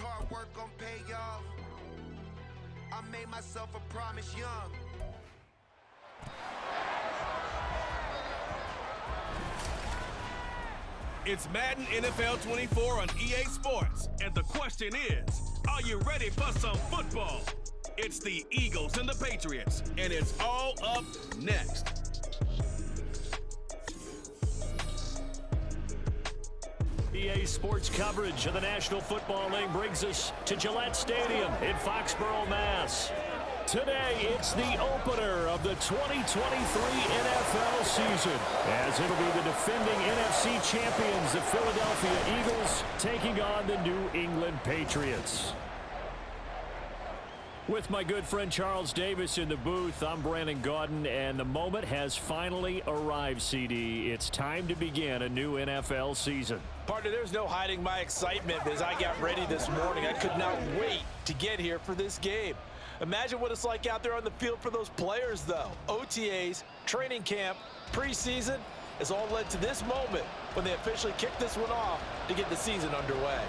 hard work gon' pay off. I made myself a promise young. It's Madden NFL 24 on EA Sports, and the question is, are you ready for some football? It's the Eagles and the Patriots, and it's all up next. EA Sports coverage of the National Football League brings us to Gillette Stadium in Foxborough, Mass. Today, it's the opener of the 2023 NFL season, as it'll be the defending NFC champions, the Philadelphia Eagles, taking on the New England Patriots. With my good friend Charles Davis in the booth, I'm Brandon Gaudin, and the moment has finally arrived, CD. It's time to begin a new NFL season. Partner, there's no hiding my excitement as I got ready this morning. I could not wait to get here for this game. Imagine what it's like out there on the field for those players, though. OTAs, training camp, preseason, has all led to this moment when they officially kick this one off to get the season underway.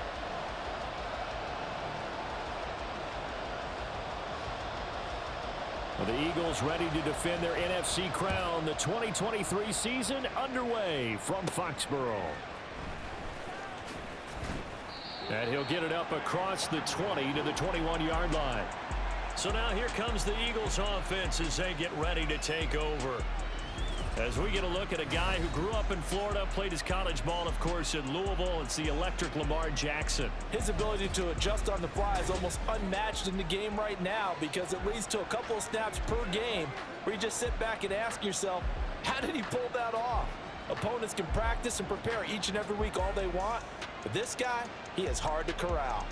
Well, the Eagles ready to defend their NFC crown. The 2023 season underway from Foxborough. And he'll get it up across the 20 to the 21-yard line. So now here comes the Eagles offense as they get ready to take over. As we get a look at a guy who grew up in Florida, played his college ball, of course, in Louisville. It's the electric Lamar Jackson. His ability to adjust on the fly is almost unmatched in the game right now because it leads to a couple of snaps per game where you just sit back and ask yourself, how did he pull that off? Opponents can practice and prepare each and every week all they want, but this guy, he is hard to corral.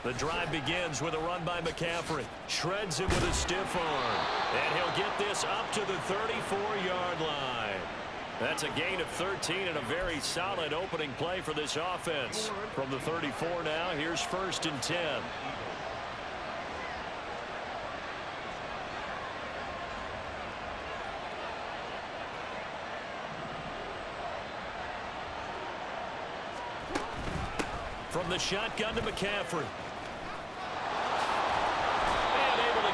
The drive begins with a run by McCaffrey. Shreds him with a stiff arm. And he'll get this up to the 34-yard line. That's a gain of 13 and a very solid opening play for this offense. From the 34 now, here's 1st and 10. From the shotgun to McCaffrey.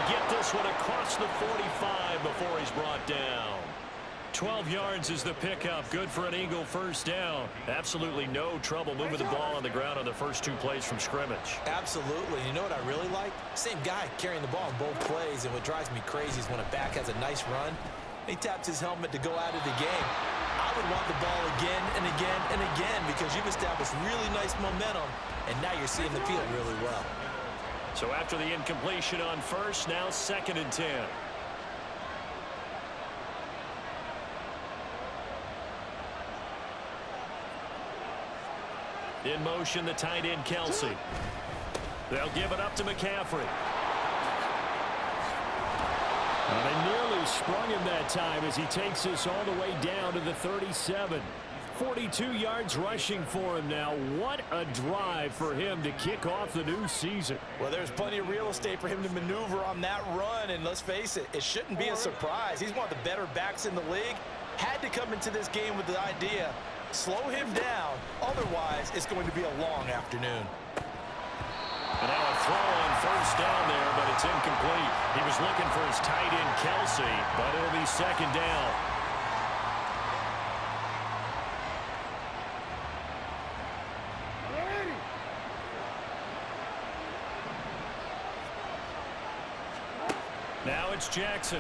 Get this one across the 45 before he's brought down. 12 yards is the pickup. Good for an Eagle first down. Absolutely no trouble moving the ball on the ground on the first 2 plays from scrimmage. Absolutely. You know what I really like? Same guy carrying the ball in both plays, and what drives me crazy is when a back has a nice run, he taps his helmet to go out of the game. I would want the ball again and again and again because you've established really nice momentum, and now you're seeing the field really well. So after the incompletion on first, now 2nd and 10. In motion, the tight end, Kelsey. They'll give it up to McCaffrey. They nearly sprung him that time as he takes this all the way down to the 37. 42 yards rushing for him now. What a drive for him to kick off the new season. Well, there's plenty of real estate for him to maneuver on that run, and let's face it, it shouldn't be a surprise. He's one of the better backs in the league. Had to come into this game with the idea, slow him down, otherwise it's going to be a long afternoon. And now a throw on first down there, but it's incomplete. He was looking for his tight end, Kelsey, but it'll be 2nd down. Now it's Jackson.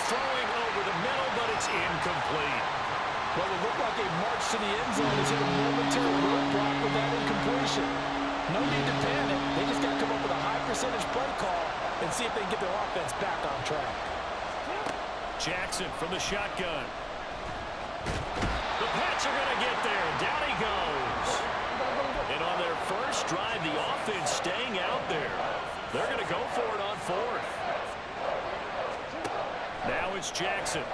Throwing over the middle, but it's incomplete. Well, it looked like a march to the end zone as a momentary roadblock with that incompletion. No need to panic. They just got to come up with a high percentage play call and see if they can get their offense back on track. Jackson from the shotgun. The Pats are going to get there. Down he goes. And on their first drive, the offense staying out there. They're going to go for it on 4th. Now it's Jackson.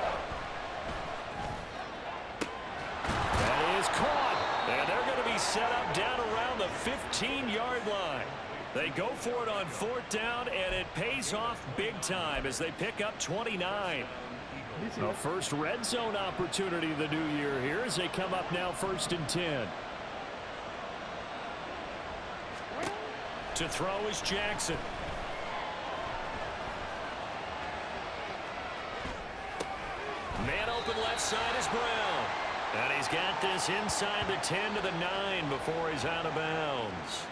That is caught. And they're going to be set up down around the 15-yard line. They go for it on 4th down, and it pays off big time as they pick up 29. A first red zone opportunity the new year here as they come up now 1st and 10. To throw is Jackson. Man open left side is Brown. And he's got this inside the 10 to the 9 before he's out of bounds.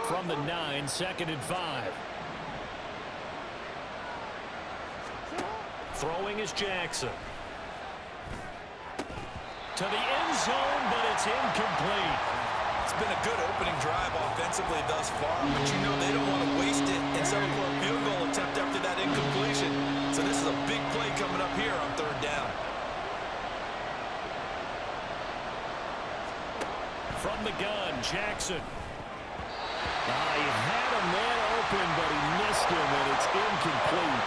From the 9, 2nd and 5. Throwing is Jackson. To the end zone, but it's incomplete. It's been a good opening drive offensively thus far, but you know they don't want to waste it and settle for a field goal attempt after that incompletion. So this is a big play coming up here on 3rd down. From the gun, Jackson. He had a man open, but he missed him, and it's incomplete.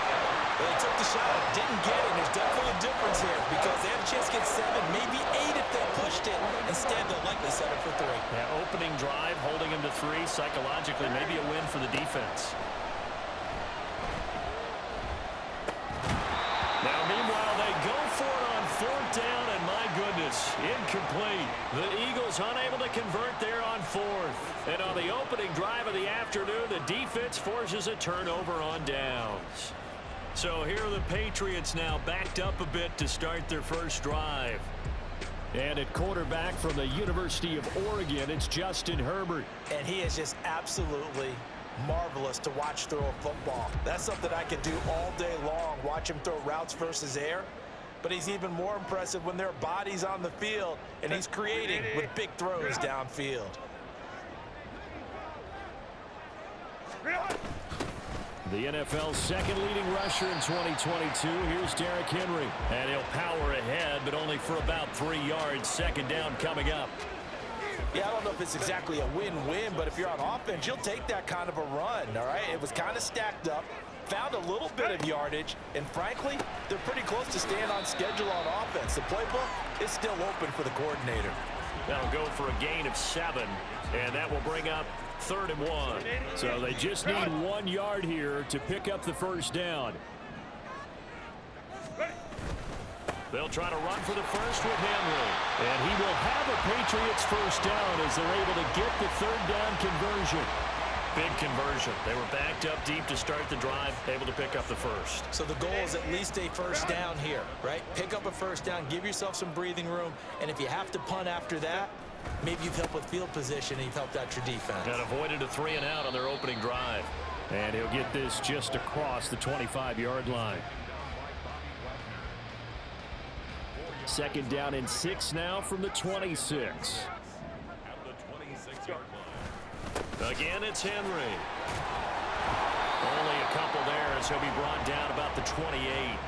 Well, he took the shot, didn't get it. There's definitely a difference here because they had a chance to get 7, maybe 8 if they pushed it. Instead, they'll likely settle for 3. Yeah, opening drive, holding him to 3, psychologically, maybe a win for the defense. Now, meanwhile, they go for it on 4th down, and my goodness, incomplete. The Eagles unable to convert there on 4th. And on the opening drive of the afternoon, the defense forces a turnover on downs. So here are the Patriots now backed up a bit to start their first drive. And at quarterback from the University of Oregon, it's Justin Herbert. And he is just absolutely marvelous to watch throw a football. That's something I could do all day long, watch him throw routes versus air. But he's even more impressive when there are bodies on the field, and he's creating with big throws downfield. The NFL's second leading rusher in 2022. Here's Derrick Henry. And he'll power ahead, but only for about 3 yards. 2nd down coming up. Yeah, I don't know if it's exactly a win-win, but if you're on offense, you'll take that kind of a run, all right? It was kind of stacked up, found a little bit of yardage, and frankly, they're pretty close to staying on schedule on offense. The playbook is still open for the coordinator. That'll go for a gain of 7, and that will bring up 3rd and 1. So they just need 1 yard here to pick up the first down. They'll try to run for the first with Henry. And he will have a Patriots first down as they're able to get the 3rd down conversion. Big conversion. They were backed up deep to start the drive, able to pick up the first. So the goal is at least a first down here, right? Pick up a first down, give yourself some breathing room, and if you have to punt after that, maybe you've helped with field position and you've helped out your defense. And avoided a 3 and out on their opening drive. And he'll get this just across the 25-yard line. 2nd down and 6 now from the 26. Again, it's Henry. Only a couple there as he'll be brought down about the 28.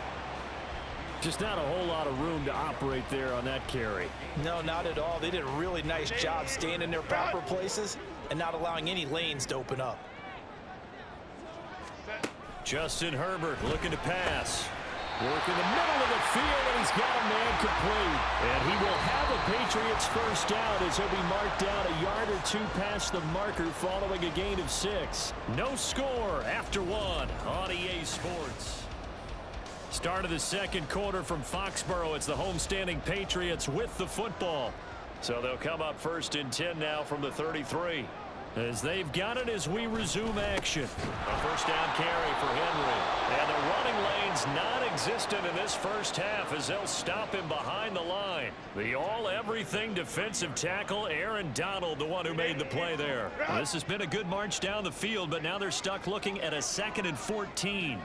Just not a whole lot of room to operate there on that carry. No, not at all. They did a really nice job staying in their proper places and not allowing any lanes to open up. Justin Herbert looking to pass. Work in the middle of the field, and he's got a man complete. And he will have a Patriots first down as he'll be marked down a yard or 2 past the marker following a gain of 6. No score after 1 on EA Sports. Start of the 2nd quarter from Foxborough. It's the homestanding Patriots with the football. So they'll come up 1st and 10 now from the 33. As they've got it as we resume action. A first down carry for Henry. And the running lane's non-existent in this first half as they'll stop him behind the line. The all-everything defensive tackle, Aaron Donald, the one who made the play there. Well, this has been a good march down the field, but now they're stuck looking at a 2nd and 14.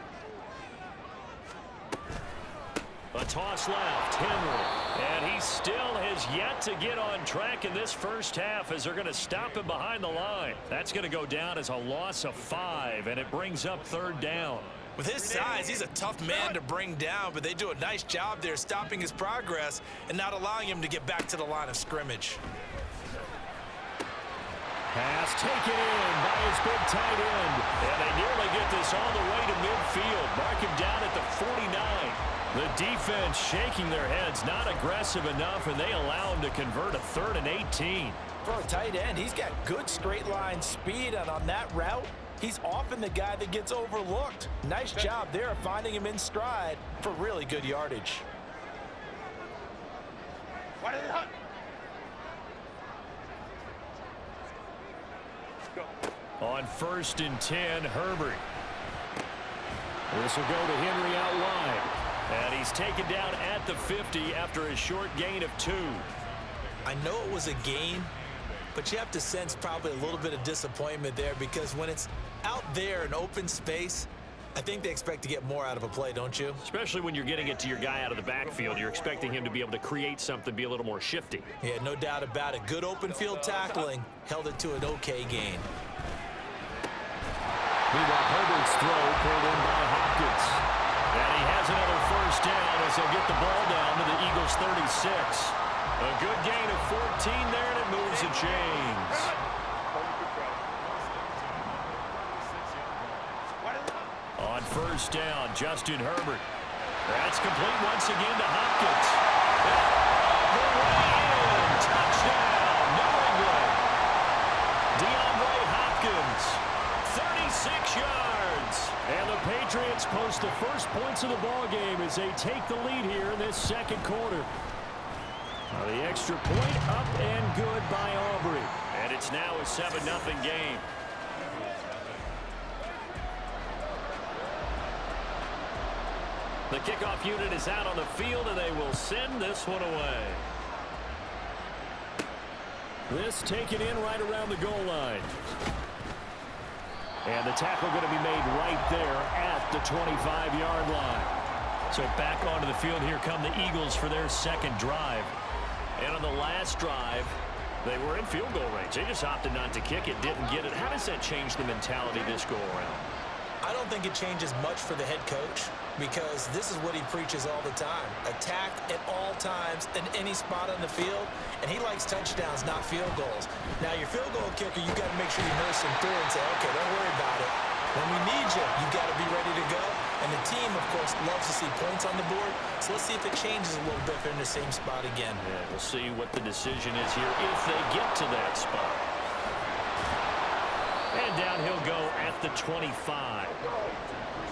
A toss left, Henry. And he still has yet to get on track in this first half as they're going to stop him behind the line. That's going to go down as a loss of 5, and it brings up 3rd down. With his size, he's a tough man to bring down, but they do a nice job there stopping his progress and not allowing him to get back to the line of scrimmage. Pass taken in by his big tight end. And they nearly get this all the way to midfield. Mark him down at the 49. The defense shaking their heads, not aggressive enough, and they allow him to convert a 3rd and 18. For a tight end, he's got good straight line speed, and on that route, he's often the guy that gets overlooked. Nice job there of finding him in stride for really good yardage. On 1st and 10, Herbert. This will go to Henry out wide. And he's taken down at the 50 after a short gain of 2. I know it was a gain, but you have to sense probably a little bit of disappointment there, because when it's out there in open space, I think they expect to get more out of a play, don't you? Especially when you're getting it to your guy out of the backfield. You're expecting him to be able to create something, be a little more shifty. Yeah, no doubt about it. Good open field tackling, held it to an okay gain. Meanwhile, Herbert's throw pulled in by Hopkins. And he has another 1st down as they'll get the ball down to the Eagles' 36. A good gain of 14 there, and it moves the chains. On 1st down, Justin Herbert. That's complete once again to Hopkins. The way in. Touchdown, New England. DeAndre Hopkins. 36 yards. And the Patriots post the first points of the ball game as they take the lead here in this 2nd quarter. The extra point up and good by Aubrey. And it's now a 7-0 game. The kickoff unit is out on the field, and they will send this one away. This taken in right around the goal line. And the tackle going to be made right there at the 25-yard line. So back onto the field, here come the Eagles for their 2nd drive. And on the last drive, they were in field goal range. They just opted not to kick it, didn't get it. How does that change the mentality this go around? I don't think it changes much for the head coach, because this is what he preaches all the time. Attack at all times in any spot on the field, and he likes touchdowns, not field goals. Now, your field goal kicker, you got to make sure you nurse him through and say, okay, don't worry about it. When we need you, you got to be ready to go. And the team, of course, loves to see points on the board. So let's see if it changes a little bit if they're in the same spot again. Yeah, we'll see what the decision is here if they get to that spot. And down he'll go at the 25.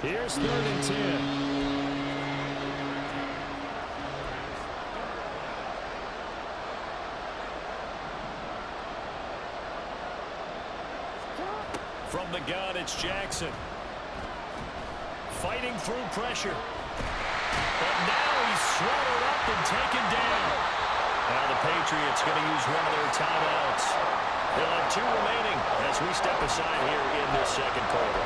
Here's 3rd and 10. From the gun, it's Jackson. Fighting through pressure. But now he's swallowed up and taken down. Now the Patriots going to use one of their timeouts. They'll have 2 remaining as we step aside here in this 2nd quarter.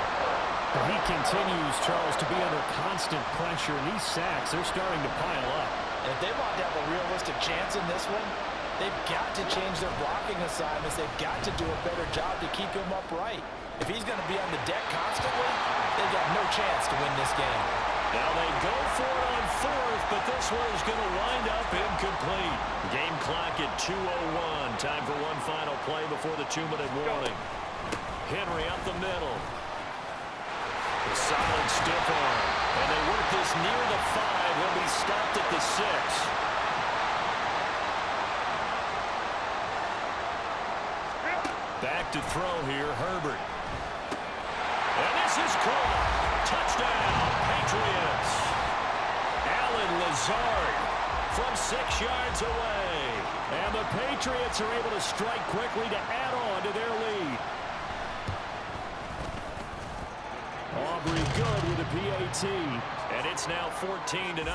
He continues, Charles, to be under constant pressure, and these sacks, they're starting to pile up. And if they want to have a realistic chance in this one, they've got to change their blocking assignments. They've got to do a better job to keep him upright. If he's going to be on the deck constantly, they've got no chance to win this game. Now they go for it on 4th, but this one is going to wind up incomplete. Game clock at 2:01. Time for one final play before the 2-minute warning. Henry up the middle. A solid stiff arm. And they work this near the 5. He'll be stopped at the 6. Back to throw here, Herbert. And this is caught. Touchdown, Patriots. Allen Lazard from 6 yards away. And the Patriots are able to strike quickly to add on to their lead. Aubrey good with a PAT. And it's now 14-0.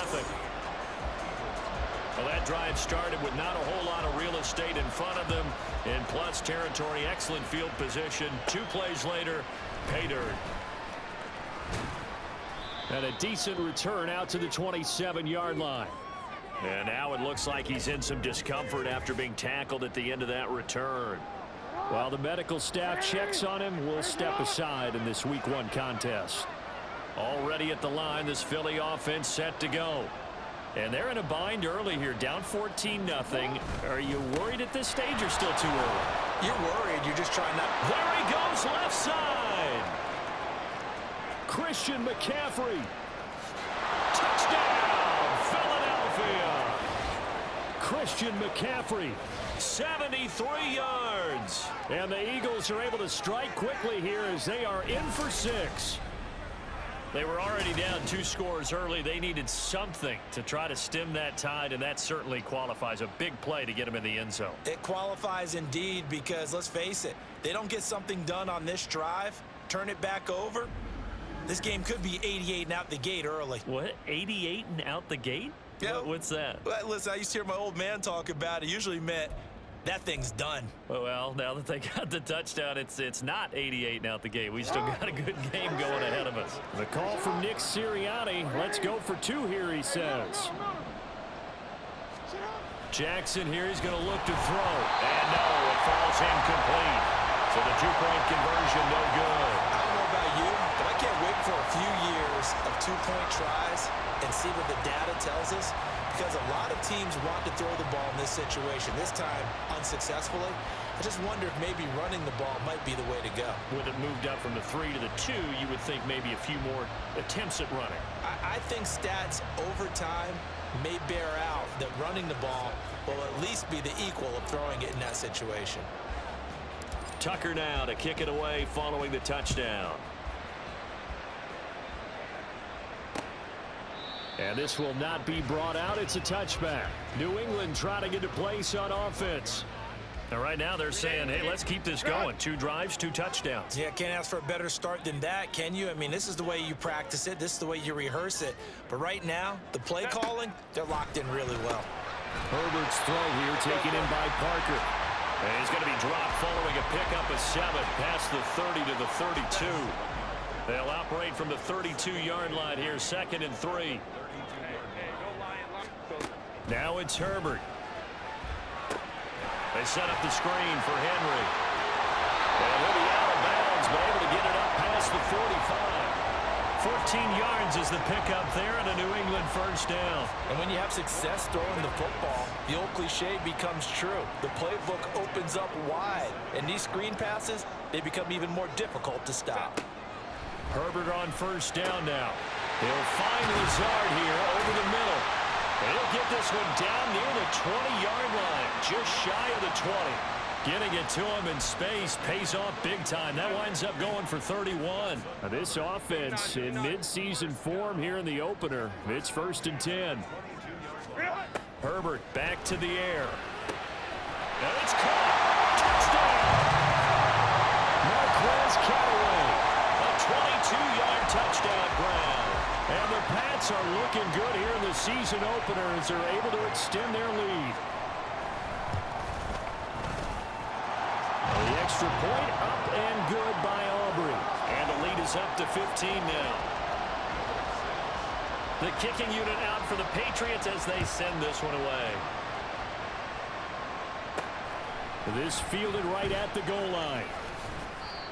Well, that drive started with not a whole lot of real estate in front of them. In plus territory, excellent field position. 2 plays later, pay dirt. And a decent return out to the 27-yard line. And now it looks like he's in some discomfort after being tackled at the end of that return. While the medical staff checks on him, we'll step aside in this Week 1 contest. Already at the line, this Philly offense set to go. And they're in a bind early here, down 14-0. Are you worried at this stage or still too early? You're worried. You're just trying not. There he goes, left side. Christian McCaffrey. Touchdown. Christian McCaffrey. 73 yards. And the Eagles are able to strike quickly here as they are in for 6. They were already down 2 scores early. They needed something to try to stem that tide, and that certainly qualifies. A big play to get them in the end zone. It qualifies indeed because, let's face it, they don't get something done on this drive, turn it back over, this game could be 88 and out the gate early. What? 88 and out the gate? Yeah. What's that? Well, listen, I used to hear my old man talk about it. Usually meant that thing's done. Well, now that they got the touchdown, it's not 88 and out the gate. We still got a good game going ahead of us. The call from Nick Sirianni. Let's go for 2 here, he says. Jackson here, he's going to look to throw. And no, it falls incomplete. So the 2-point conversion, no good. I don't know about you, but I can't wait for a few years of 2-point tries and see what the data tells us. Because a lot of teams want to throw the ball in this situation. This time, unsuccessfully. I just wonder if maybe running the ball might be the way to go. With it moved up from the 3 to the 2, you would think maybe a few more attempts at running. I think stats over time may bear out that running the ball will at least be the equal of throwing it in that situation. Tucker now to kick it away following the touchdown. And this will not be brought out. It's a touchback. New England trying to get a place on offense. And right now they're saying, hey, let's keep this going. 2 drives, 2 touchdowns. Yeah, can't ask for a better start than that, can you? I mean, this is the way you practice it. This is the way you rehearse it. But right now, the play calling, they're locked in really well. Herbert's throw here taken in by Parker. And he's going to be dropped following a pickup of 7 past the 30 to the 32. They'll operate from the 32-yard line here, 2nd and 3. Now it's Herbert. They set up the screen for Henry. And he'll be out of bounds, but able to get it up past the 45. 14 yards is the pickup there, and a New England first down. And when you have success throwing the football, the old cliche becomes true. The playbook opens up wide, and these screen passes, they become even more difficult to stop. Herbert on first down now. He'll find Lazard here over the middle. And he'll get this one down near the 20-yard line, just shy of the 20. Getting it to him in space pays off big time. That winds up going for 31. Now this offense in midseason form here in the opener. It's 1st and 10. Herbert back to the air. And it's caught. Touchdown! Marquez Callaway. A 22-yard touchdown grab. And the Pats are looking good here in the season opener as they're able to extend their lead. The extra point up and good by Aubrey. And the lead is up to 15 now. The kicking unit out for the Patriots as they send this one away. This fielded right at the goal line.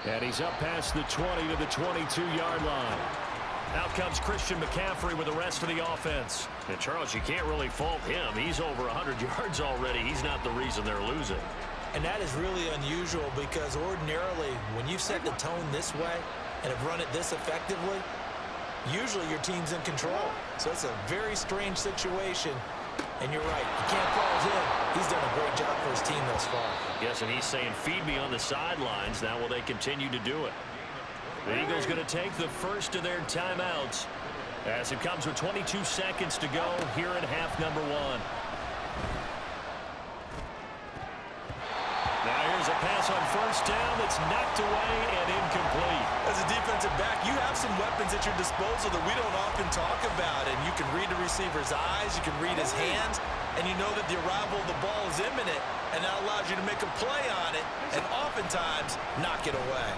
And he's up past the 20 to the 22-yard line. Out comes Christian McCaffrey with the rest of the offense. And Charles, you can't really fault him. He's over 100 yards already. He's not the reason they're losing. And that is really unusual because ordinarily when you've set the tone this way and have run it this effectively, usually your team's in control. So it's a very strange situation. And you're right, you can't fault him. He's done a great job for his team thus far. Yes, and he's saying, feed me on the sidelines. Now will they continue to do it? The Eagles going to take the first of their timeouts as it comes with 22 seconds to go here in half number 1. Now here's a pass on first down that's knocked away and incomplete. As a defensive back, you have some weapons at your disposal that we don't often talk about. And you can read the receiver's eyes, you can read his hands, and you know that the arrival of the ball is imminent, and that allows you to make a play on it and oftentimes knock it away.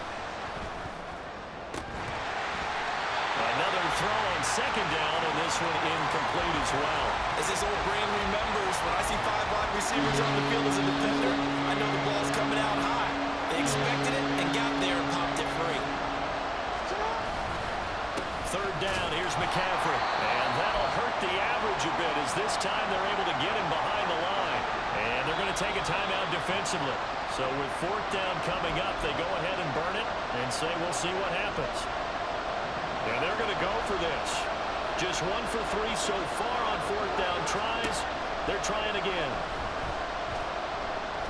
Another throw on second down, and this one incomplete as well. As this old brain remembers, when I see 5 wide receivers on the field as a defender, I know the ball's coming out high. They expected it and got there and popped it free. Third down, here's McCaffrey. And that'll hurt the average a bit as this time they're able to get him behind the line. And they're going to take a timeout defensively. So with 4th down coming up, they go ahead and burn it and say we'll see what happens. And they're going to go for this. Just 1 for 3 so far on 4th down tries. They're trying again.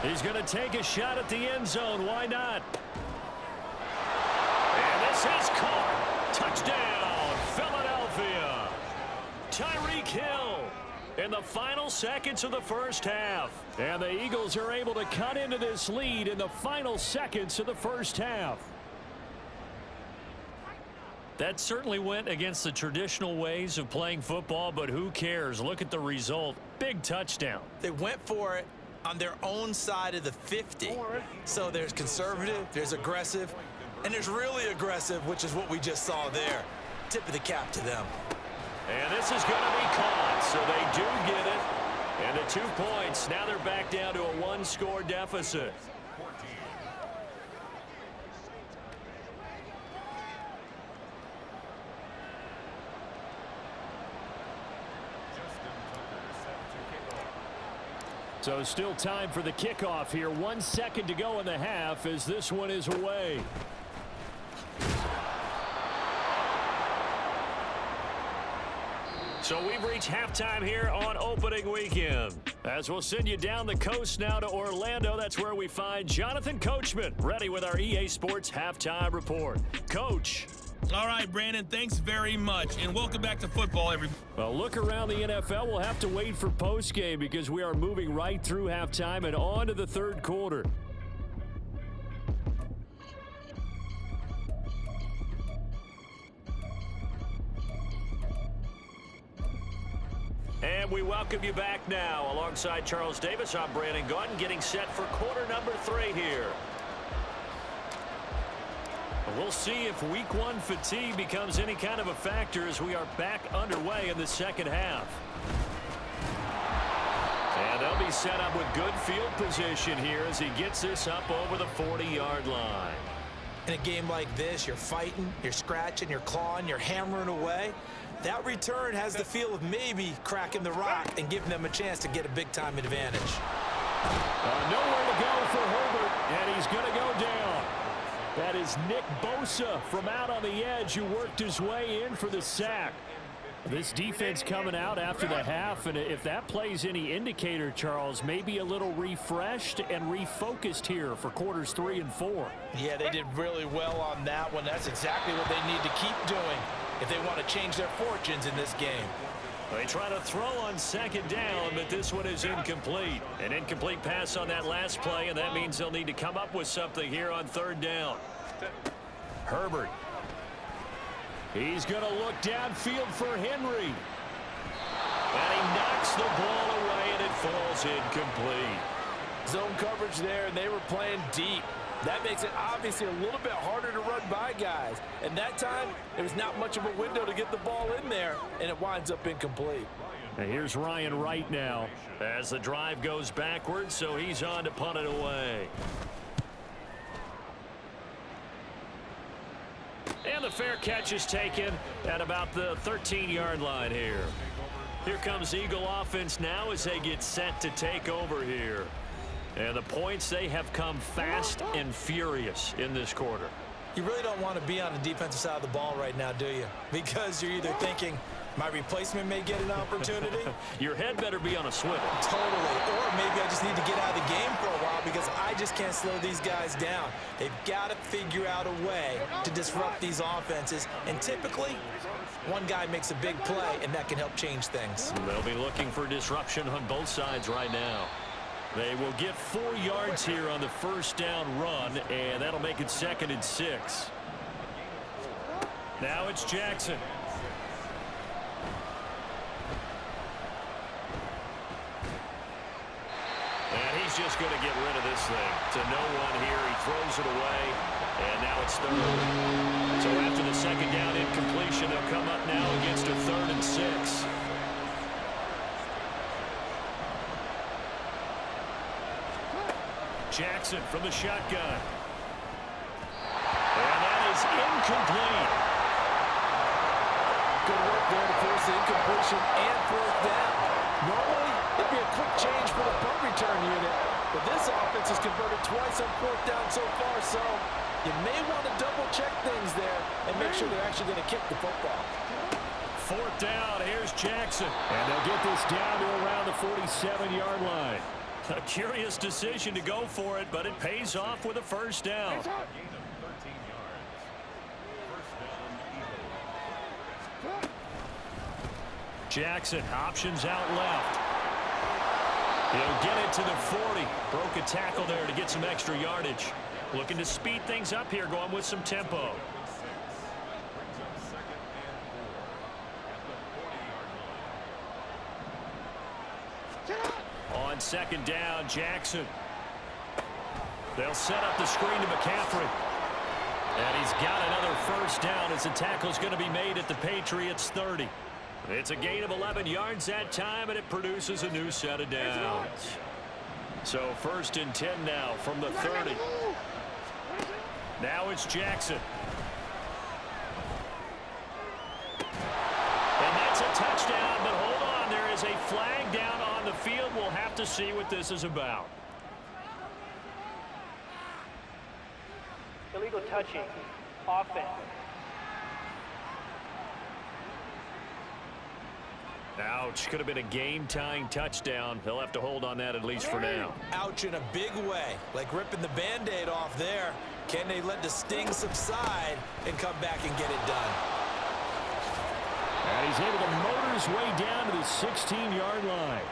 He's going to take a shot at the end zone. Why not? And this is caught. Touchdown, Philadelphia. Tyreek Hill in the final seconds of the first half. And the Eagles are able to cut into this lead in the final seconds of the first half. That certainly went against the traditional ways of playing football, but who cares? Look at the result. Big touchdown. They went for it on their own side of the 50. So there's conservative, there's aggressive, and there's really aggressive, which is what we just saw there. Tip of the cap to them. And this is going to be caught, so they do get it. And the 2 points, now they're back down to a one-score deficit. So still time for the kickoff here. 1 second to go in the half as this one is away. So we've reached halftime here on opening weekend. As we'll send you down the coast now to Orlando, that's where we find Jonathan Coachman ready with our EA Sports halftime report. Coach. All right, Brandon, thanks very much, and welcome back to football, everybody. Well, look around the NFL. We'll have to wait for postgame because we are moving right through halftime and on to the third quarter. And we welcome you back now. Alongside Charles Davis, I'm Brandon Gaudin, getting set for quarter number 3 here. We'll see if week 1 fatigue becomes any kind of a factor as we are back underway in the second half. And they'll be set up with good field position here as he gets this up over the 40-yard line. In a game like this, you're fighting, you're scratching, you're clawing, you're hammering away. That return has the feel of maybe cracking the rock and giving them a chance to get a big-time advantage. Nowhere to go for Herbert, and he's going to go down. That is Nick Bosa from out on the edge who worked his way in for the sack. This defense coming out after the half, and if that plays any indicator, Charles, maybe a little refreshed and refocused here for quarters 3 and 4. Yeah, they did really well on that one. That's exactly what they need to keep doing if they want to change their fortunes in this game. They try to throw on second down, but this one is incomplete. An incomplete pass on that last play, and that means they'll need to come up with something here on third down. Herbert. He's going to look downfield for Henry. And he knocks the ball away, and it falls incomplete. Zone coverage there, and they were playing deep. That makes it obviously a little bit harder to run by guys. And that time, there was not much of a window to get the ball in there, and it winds up incomplete. And here's Ryan Wright now as the drive goes backwards, so he's on to punt it away. And the fair catch is taken at about the 13-yard line here. Here comes Eagle offense now as they get set to take over here. And the points, they have come fast and furious in this quarter. You really don't want to be on the defensive side of the ball right now, do you? Because you're either thinking, my replacement may get an opportunity. Your head better be on a swivel. Totally. Or maybe I just need to get out of the game for a while because I just can't slow these guys down. They've got to figure out a way to disrupt these offenses. And typically, one guy makes a big play, and that can help change things. They'll be looking for disruption on both sides right now. They will get 4 yards here on the first down run, and that'll make it 2nd and 6. Now it's Jackson. And he's just going to get rid of this thing. To no one here. He throws it away, and now it's 3rd. So after the 2nd down incompletion, they'll come up now against a 3rd and 6. Jackson from the shotgun. And that is incomplete. Good work there to force the incompletion and 4th down. Normally, it'd be a quick change for the punt return unit, but this offense has converted twice on 4th down so far, so you may want to double-check things there and make sure they're actually going to kick the football. 4th down. Here's Jackson. And they'll get this down to around the 47-yard line. A curious decision to go for it, but it pays off with a first down. Jackson, options out left. He'll get it to the 40. Broke a tackle there to get some extra yardage. Looking to speed things up here, going with some tempo. On 2nd down, Jackson. They'll set up the screen to McCaffrey. And he's got another first down as the tackle's going to be made at the Patriots' 30. It's a gain of 11 yards that time, and it produces a new set of downs. So 1st and 10 now from the 30. Now it's Jackson. And that's a touchdown, but hold on. There is a flag down on the field. We'll have to see what this is about. Illegal touching. Offense. Ouch. Could have been a game-tying touchdown. They'll have to hold on that at least for now. Ouch in a big way. Like ripping the Band-Aid off there. Can they let the sting subside and come back and get it done? And he's able to motor his way down to the 16-yard line.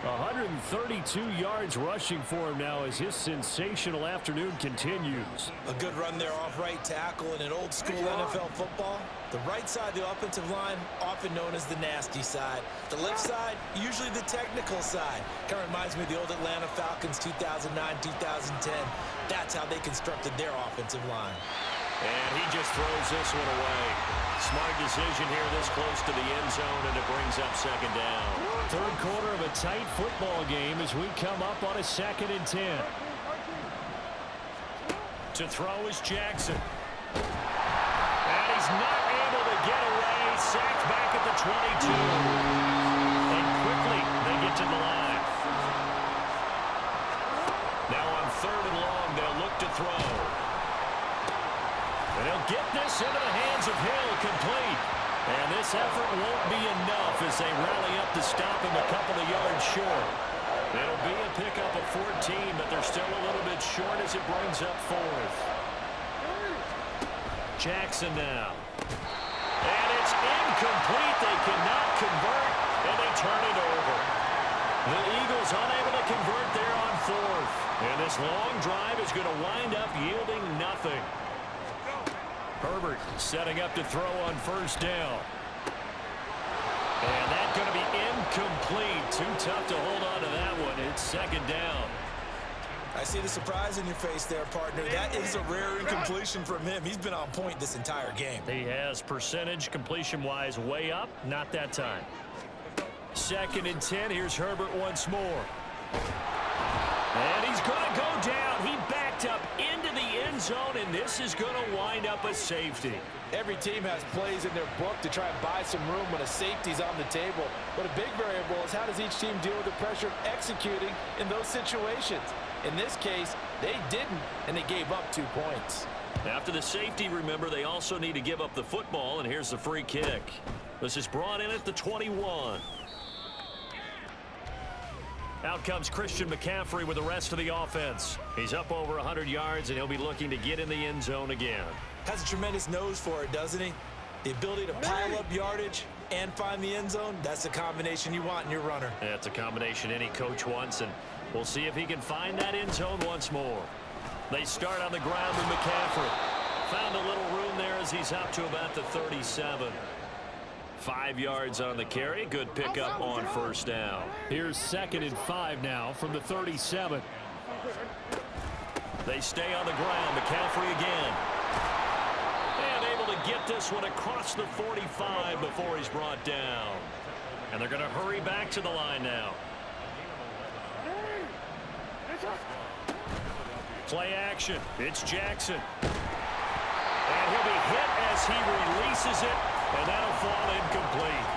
132 yards rushing for him now as his sensational afternoon continues. A good run there off right tackle in an old-school NFL football. The right side of the offensive line, often known as the nasty side. The left side, usually the technical side. Kind of reminds me of the old Atlanta Falcons 2009-2010. That's how they constructed their offensive line. And he just throws this one away. Smart decision here this close to the end zone, and it brings up 2nd down. 3rd quarter of a tight football game as we come up on a 2nd and 10. To throw is Jackson. And he's not able to get away. Sacked back at the 22. And quickly they get to the line. Now on 3rd and long, they'll look to throw. And he'll get this into the hands of Hill, complete. And this effort won't be enough as they rally up to stop him a couple of yards short. It'll be a pickup of 14, but they're still a little bit short as it brings up 4th. Jackson now. And it's incomplete. They cannot convert, and they turn it over. The Eagles unable to convert there on 4th. And this long drive is going to wind up yielding nothing. Herbert setting up to throw on 1st down. And that's going to be incomplete. Too tough to hold on to that one. It's 2nd down. I see the surprise in your face there, partner. That is a rare incompletion from him. He's been on point this entire game. He has percentage completion-wise way up. Not that time. 2nd and 10. Here's Herbert once more. And he's going to go down. He backed up into the end zone, and this is going to wind up a safety. Every team has plays in their book to try and buy some room when a safety's on the table. But a big variable is how does each team deal with the pressure of executing in those situations. In this case, they didn't, and they gave up 2 points. After the safety, remember, they also need to give up the football, and here's the free kick. This is brought in at the 21. Out comes Christian McCaffrey with the rest of the offense. He's up over 100 yards, and he'll be looking to get in the end zone again. Has a tremendous nose for it, doesn't he? The ability to pile up yardage and find the end zone, that's the combination you want in your runner. Yeah, it's a combination any coach wants, and we'll see if he can find that end zone once more. They start on the ground with McCaffrey. Found a little room there as he's up to about the 37. 5 yards on the carry. Good pickup on 1st down. Here's 2nd and 5 now from the 37. They stay on the ground. McCaffrey again. And able to get this one across the 45 before he's brought down. And they're going to hurry back to the line now. Play action. It's Jackson. And he'll be hit as he releases it, and that'll fall incomplete.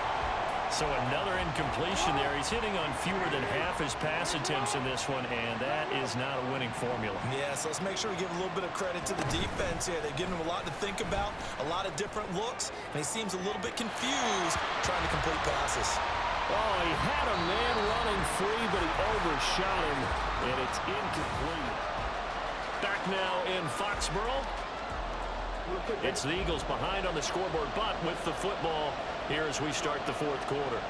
So another incompletion there. He's hitting on fewer than half his pass attempts in this one, and that is not a winning formula. Yeah, so let's make sure we give a little bit of credit to the defense here. They've given him a lot to think about, a lot of different looks, and he seems a little bit confused trying to complete passes. Oh, he had a man running free, but he overshot him, and it's incomplete. Back now in Foxborough. It's the Eagles behind on the scoreboard, but with the football here as we start the fourth quarter.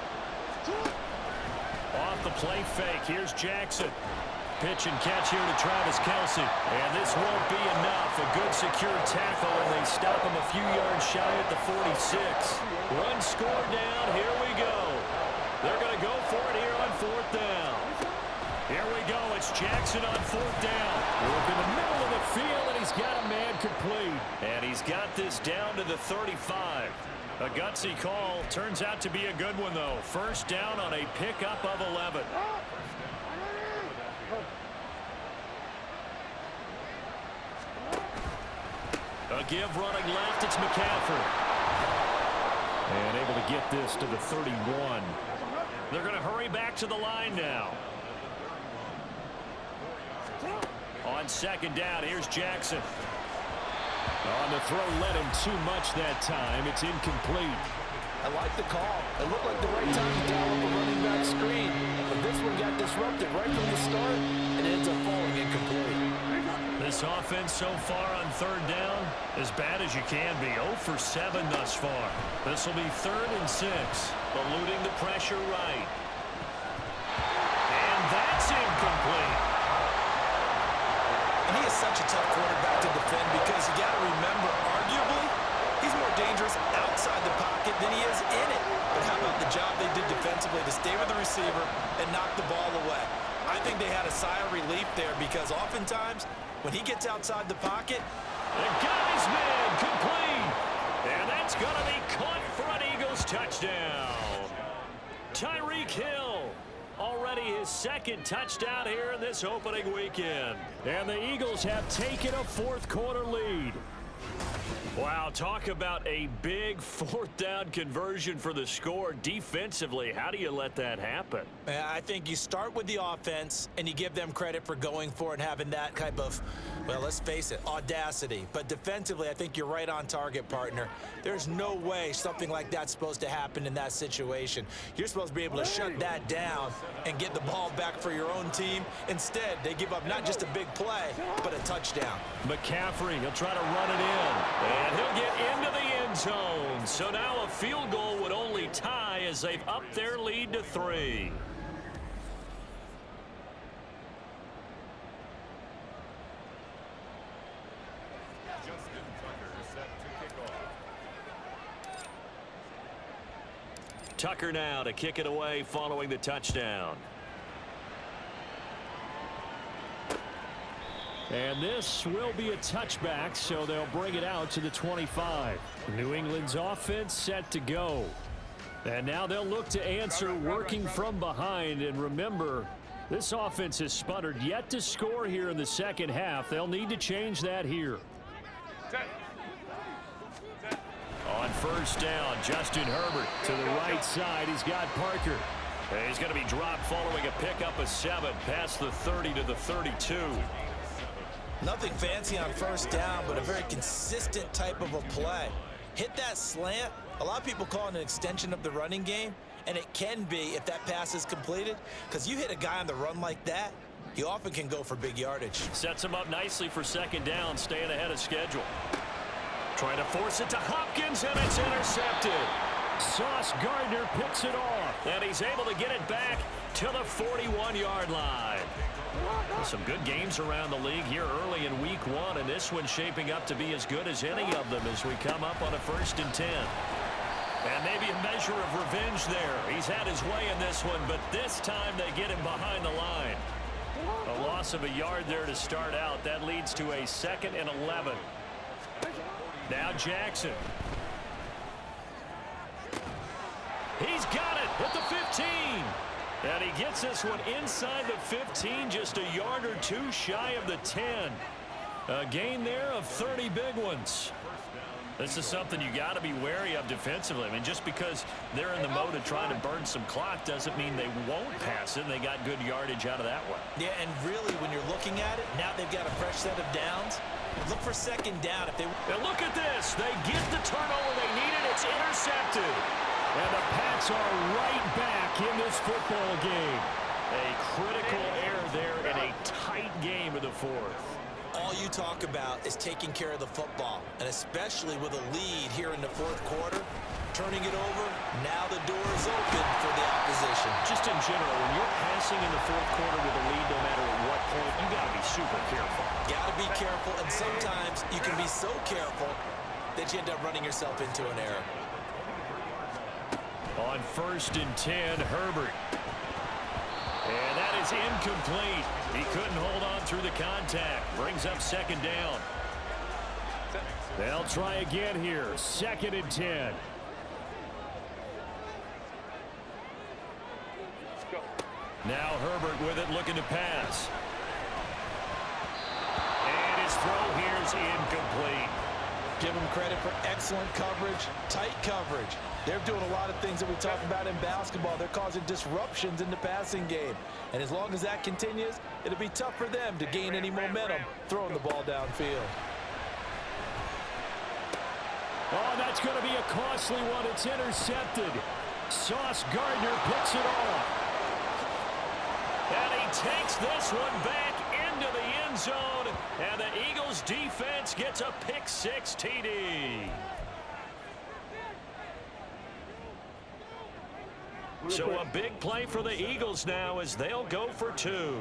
Off the play fake, here's Jackson. Pitch and catch here to Travis Kelce. And this won't be enough. A good secure tackle, and they stop him a few yards shy at the 46. Run score down, here we go. They're going to go for it here on fourth down. Here we go, it's Jackson on fourth down. Look in the middle of the field, and he's got a man complete. And he's got this down to the 35. A gutsy call. Turns out to be a good one, though. First down on a pickup of 11. A give running left, it's McCaffrey. And able to get this to the 31. They're going to hurry back to the line now. On second down, here's Jackson. On the throw, led him too much that time. It's incomplete. I like the call. It looked like the right time to dial up a running back screen. But this one got disrupted right from the start, and it ends up falling incomplete. This offense so far on third down, as bad as you can be. 0 for 7 thus far. This will be 3rd and 6. Eluding the pressure right. And that's incomplete. And he is such a tough quarterback to defend because you got to remember, arguably, he's more dangerous outside the pocket than he is in it. But how about the job they did defensively to stay with the receiver and knock the ball away? I think they had a sigh of relief there because oftentimes when he gets outside the pocket, the guy's man complete. And that's going to be caught for an Eagles touchdown. Tyreek Hill. Already his 2nd touchdown here in this opening weekend. And the Eagles have taken a fourth quarter lead. Wow, talk about a big 4th down conversion for the score. Defensively, how do you let that happen? I think you start with the offense and you give them credit for going for it and having that type of, well, let's face it, audacity. But defensively, I think you're right on target, partner. There's no way something like that's supposed to happen in that situation. You're supposed to be able to shut that down and get the ball back for your own team. Instead, they give up not just a big play, but a touchdown. McCaffrey, he'll try to run it in. And he'll get into the end zone. So now a field goal would only tie as they've upped their lead to 3. Tucker now to kick it away following the touchdown. And this will be a touchback, so they'll bring it out to the 25. New England's offense set to go. And now they'll look to answer working from behind. And remember, this offense has sputtered yet to score here in the second half. They'll need to change that here. On first down, Justin Herbert to the right side. He's got Parker. And he's going to be dropped following a pickup of 7 past the 30 to the 32. Nothing fancy on first down, but a very consistent type of a play. Hit that slant. A lot of people call it an extension of the running game, and it can be if that pass is completed, because you hit a guy on the run like that, he often can go for big yardage. Sets him up nicely for second down, staying ahead of schedule. Trying to force it to Hopkins, and it's intercepted. Sauce Gardner picks it off, and he's able to get it back to the 41-yard line. Some good games around the league here early in week 1, and this one's shaping up to be as good as any of them as we come up on a 1st and 10. And maybe a measure of revenge there. He's had his way in this one, but this time they get him behind the line. A loss of a yard there to start out. That leads to a 2nd and 11. Now Jackson. He's got it at the 15. And he gets this one inside the 15, just a yard or 2 shy of the 10. A gain there of 30 big ones. This is something you got to be wary of defensively. I mean, just because they're in the mode of trying to burn some clock doesn't mean they won't pass it. And they got good yardage out of that one. Yeah, and really, when you're looking at it, now they've got a fresh set of downs. Look for second down if they... And look at this. They get the turnover they needed. It's intercepted. And the Pats are right back in this football game. A critical error there in a tight game of the fourth. All you talk about is taking care of the football, and especially with a lead here in the fourth quarter, turning it over, now the door is open for the opposition. Just in general, when you're passing in the fourth quarter with a lead, no matter at what point, you got to be super careful. Got to be careful, and sometimes you can be so careful that you end up running yourself into an error. On 1st and 10, Herbert. And that is incomplete. He couldn't hold on through the contact. Brings up 2nd down. They'll try again here. 2nd and 10. Now Herbert with it, looking to pass. And his throw here is incomplete. Give him credit for excellent coverage, tight coverage. They're doing a lot of things that we talk about in basketball. They're causing disruptions in the passing game. And as long as that continues, it'll be tough for them to gain any momentum throwing the ball downfield. Oh, that's going to be a costly one. It's intercepted. Sauce Gardner picks it off. And he takes this one back into the end zone. And the Eagles defense gets a pick-6 TD. So a big play for the Eagles now as they'll go for 2.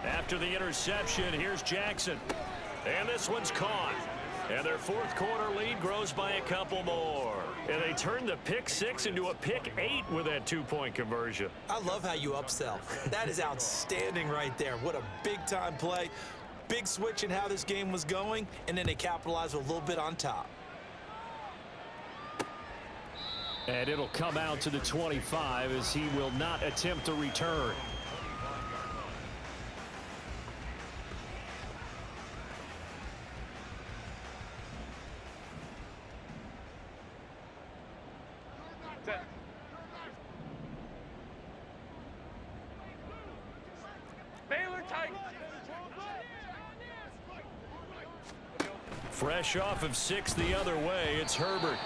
After the interception, here's Jackson. And this one's caught. And their fourth quarter lead grows by a couple more. And they turn the pick-6 into a pick-8 with that 2-point conversion. I love how you upsell. That is outstanding right there. What a big-time play. Big switch in how this game was going, and then they capitalized with a little bit on top. And it'll come out to the 25 as he will not attempt a return. Fresh off of 6 the other way, it's Herbert.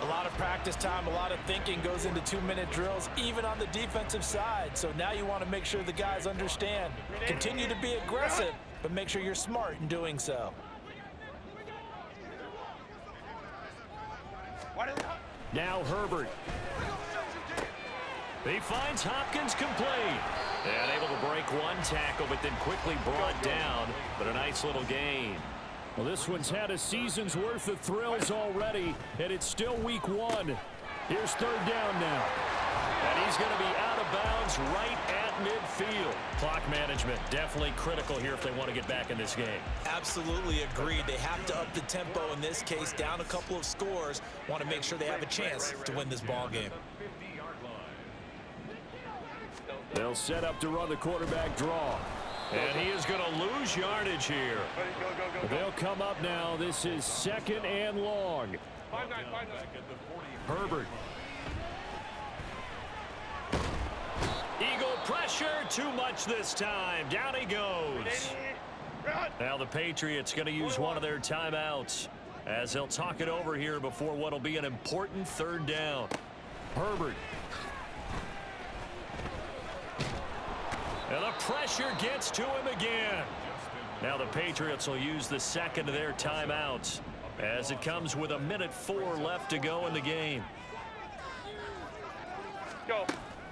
A lot of practice time, a lot of thinking goes into 2-minute drills, even on the defensive side. So now you want to make sure the guys understand. Continue to be aggressive, but make sure you're smart in doing so. Now Herbert. He finds Hopkins complete. And able to break one tackle, but then quickly brought down. But a nice little gain. Well, this one's had a season's worth of thrills already, and it's still week 1. Here's 3rd down now. And he's going to be out of bounds right at midfield. Clock management definitely critical here if they want to get back in this game. Absolutely agreed. They have to up the tempo in this case, down a couple of scores. Want to make sure they have a chance to win this ball game. They'll set up to run the quarterback draw. And he is going to lose yardage here. They'll come up now. This is 2nd and long. Herbert. Eagle pressure, too much this time. Down he goes. Now the Patriots going to use one of their timeouts as they'll talk it over here before what will be an important 3rd down. Herbert. And the pressure gets to him again. Now the Patriots will use the 2nd of their timeouts as it comes with 1:04 left to go in the game. Go.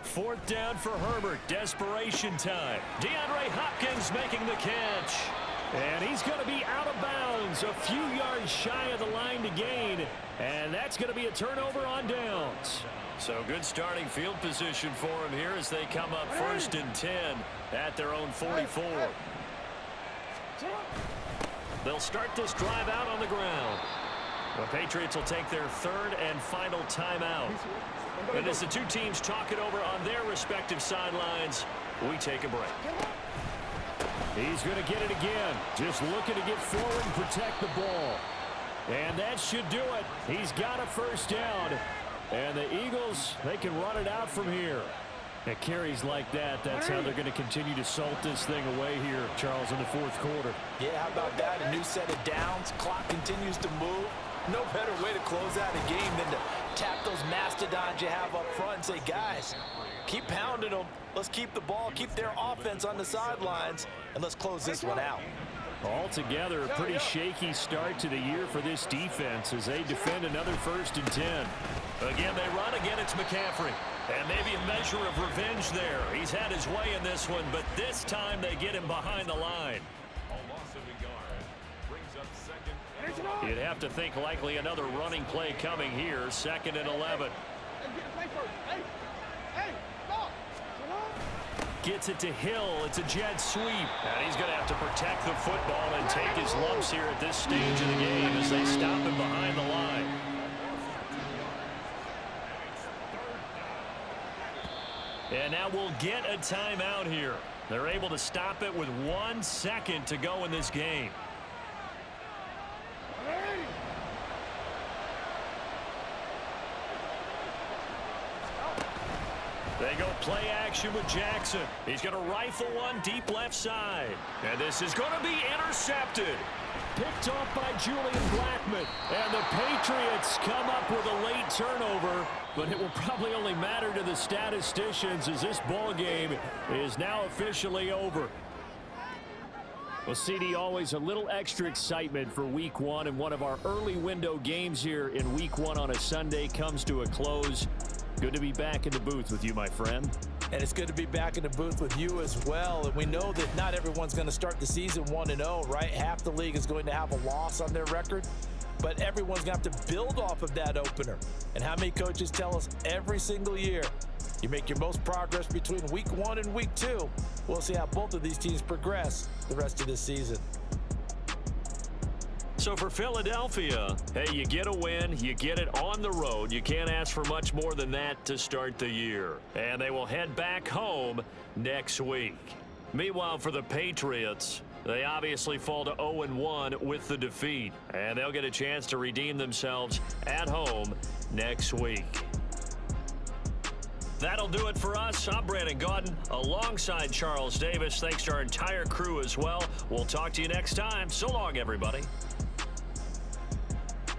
4th down for Herbert. Desperation time. DeAndre Hopkins making the catch. And he's going to be out of bounds, a few yards shy of the line to gain. And that's going to be a turnover on downs. So good starting field position for him here as they come up 1st and 10 at their own 44. They'll start this drive out on the ground. The Patriots will take their 3rd and final timeout. And as the two teams talk it over on their respective sidelines, we take a break. He's going to get it again. Just looking to get forward and protect the ball. And that should do it. He's got a first down. And the Eagles, they can run it out from here. At carries like that, that's how they're going to continue to salt this thing away here, Charles, in the fourth quarter. Yeah, how about that? A new set of downs. Clock continues to move. No better way to close out a game than to tap those mastodons you have up front and say, guys, keep pounding them. Let's keep the ball, keep their offense on the sidelines, and let's close this one out. Altogether, a pretty shaky start to the year for this defense as they defend another 1st and 10. Again, they run. Again, it's McCaffrey. And maybe a measure of revenge there. He's had his way in this one, but this time they get him behind the line. You'd have to think likely another running play coming here, 2nd and 11. Gets it to Hill. It's a jet sweep. And he's going to have to protect the football and take his lumps here at this stage of the game as they stop him behind the line. And now we'll get a timeout here. They're able to stop it with 1 second to go in this game. They go play action with Jackson. He's going to rifle one deep left side. And this is going to be intercepted. Picked off by Julian Blackmon. And the Patriots come up with a late turnover. But it will probably only matter to the statisticians as this ball game is now officially over. Well, CD, always a little extra excitement for Week 1. And one of our early window games here in Week 1 on a Sunday comes to a close. Good to be back in the booth with you, my friend. And it's good to be back in the booth with you as well. And we know that not everyone's going to start the season 1-0, right? Half the league is going to have a loss on their record. But everyone's going to have to build off of that opener. And how many coaches tell us every single year, you make your most progress between Week 1 and Week 2. We'll see how both of these teams progress the rest of this season. So for Philadelphia, hey, you get a win, you get it on the road. You can't ask for much more than that to start the year. And they will head back home next week. Meanwhile, for the Patriots, they obviously fall to 0-1 with the defeat. And they'll get a chance to redeem themselves at home next week. That'll do it for us. I'm Brandon Gaudin alongside Charles Davis. Thanks to our entire crew as well. We'll talk to you next time. So long, everybody.